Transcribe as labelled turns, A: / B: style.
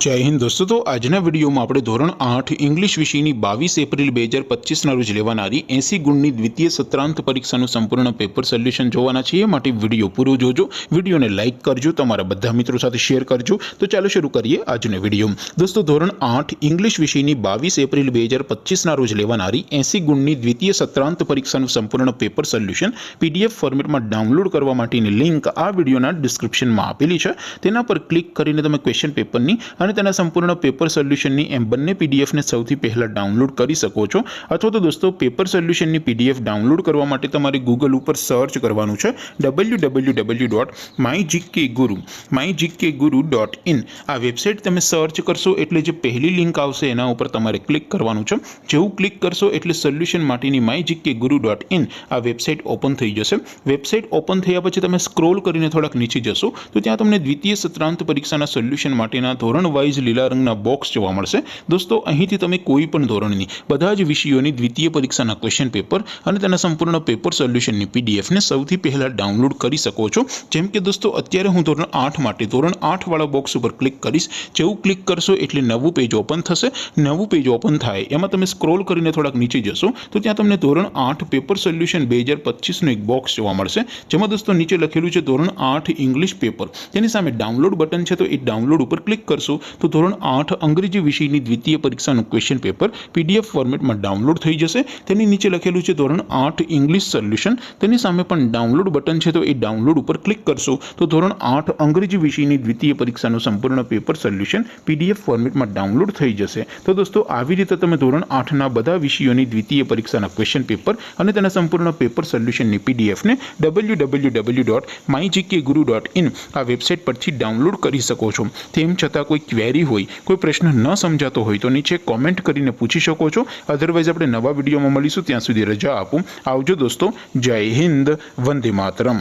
A: जय हिंद दोस्तों। तो आजना विडियो में આપણે ધોરણ 8 ઇંગ્લિશ વિષયની 22 એપ્રિલ 2025 રોજ લેવાનારી 80 ગુણની દ્વિતીય સત્રાંત પરીક્ષાનું સંપૂર્ણ પેપર સોલ્યુશન જોવાના છીએ। માટે વિડિયો પૂરો જોજો, વિડિયોને લાઈક કરજો, તમારા બધા મિત્રો સાથે શેર કરજો। તો ચાલો શરૂ કરીએ આજનો વિડિયો। દોસ્તો ધોરણ 8 ઇંગ્લિશ વિષયની 22 એપ્રિલ 2025 રોજ લેવાનારી 80 ગુણની દ્વિતીય સત્રાંત પરીક્ષાનું સંપૂર્ણ પેપર સોલ્યુશન પીડીએફ ફોર્મેટમાં ડાઉનલોડ કરવા માટેની લિંક આ વિડિયોના ડિસ્ક્રિપ્શનમાં આપેલી છે। તેના પર ક્લિક કરીને તમે ક્વેશ્ચન પેપરની અને તેના સંપૂર્ણ પેપર સોલ્યુશનની એમ બંને પીડીએફને સૌથી પહેલા ડાઉનલોડ કરી શકો છો। અથવા તો દોસ્તો પેપર સોલ્યુશનની પીડીએફ ડાઉનલોડ કરવા માટે તમારે ગૂગલ ઉપર સર્ચ કરવાનું છે www.mygkguru.in। આ વેબસાઇટ તમે સર્ચ કરશો એટલે જે પહેલી લિંક આવશે એના ઉપર તમારે ક્લિક કરવાનું છે। જેવું ક્લિક કરશો એટલે સોલ્યુશન માટેની mygkguru.in આ વેબસાઇટ ઓપન થઈ જશે। વેબસાઇટ ઓપન થયા પછી તમે સ્ક્રોલ કરીને થોડાક નીચે જશો તો ત્યાં તમને દ્વિતીય સત્રાંત પરીક્ષાના સોલ્યુશન માટેના ધોરણ વાઇઝ લીલા રંગના બોક્સ જોવા મળશે। દોસ્તો અહીંથી તમે કોઈ પણ ધોરણની બધા જ વિષયોની દ્વિતીય પરીક્ષાના ક્વેશ્ચન પેપર અને તેના સંપૂર્ણ પેપર સોલ્યુશનની પીડીએફને સૌથી પહેલા ડાઉનલોડ કરી શકો છો। જેમ કે દોસ્તો અત્યારે હું ધોરણ 8 માટે ધોરણ 8 વાળા બોક્સ ઉપર ક્લિક કરીશ। જેવું ક્લિક કરશો એટલે નવું પેજ ઓપન થશે। નવું પેજ ઓપન થાય એમાં તમે સ્ક્રોલ કરીને થોડાક નીચે જશો તો ત્યાં તમને ધોરણ 8 પેપર સોલ્યુશન 2025નું એક બોક્સ જોવા મળશે। જેમાં દોસ્તો નીચે લખેલું છે ધોરણ 8 ઇંગ્લિશ પેપર। તેની સામે ડાઉનલોડ બટન છે તો એ ડાઉનલોડ ઉપર ક્લિક કરશો તો ધોરણ 8 અંગ્રેજી વિષયની દ્વિતીય પરીક્ષાનું ક્વેશ્ચન પેપર પીડીએફ ફોર્મેટમાં ડાઉનલોડ થઈ જશે। તેની નીચે લખેલું છે ધોરણ 8 ઇંગ્લિશ સોલ્યુશન। તેની સામે પણ ડાઉનલોડ બટન છે તો એ ડાઉનલોડ ઉપર ક્લિક કરશો તો ધોરણ 8 અંગ્રેજી વિષયની દ્વિતીય પરીક્ષાનું સંપૂર્ણ પેપર સોલ્યુશન પીડીએફ ફોર્મેટમાં ડાઉનલોડ થઈ જશે। તો દોસ્તો આવી રીતે તમે ધોરણ 8ના બધા વિષયોની દ્વિતીય પરીક્ષાના ક્વેશ્ચન પેપર અને તેના સંપૂર્ણ પેપર સોલ્યુશનની પીડીએફને www.mygkguru.in આ વેબસાઇટ પરથી ડાઉનલોડ કરી શકો છો। તેમ છતાં કોઈ ક્વેરી હોય, કોઈ પ્રશ્ન ન સમજાતો હોય તો નીચે કોમેન્ટ કરીને પૂછી શકો છો। અધરવાઇઝ આપણે નવા વિડીયોમાં મળીશું, ત્યાં સુધી રજા આપો। આવજો દોસ્તો, જય હિન્દ, વંદે માતરમ।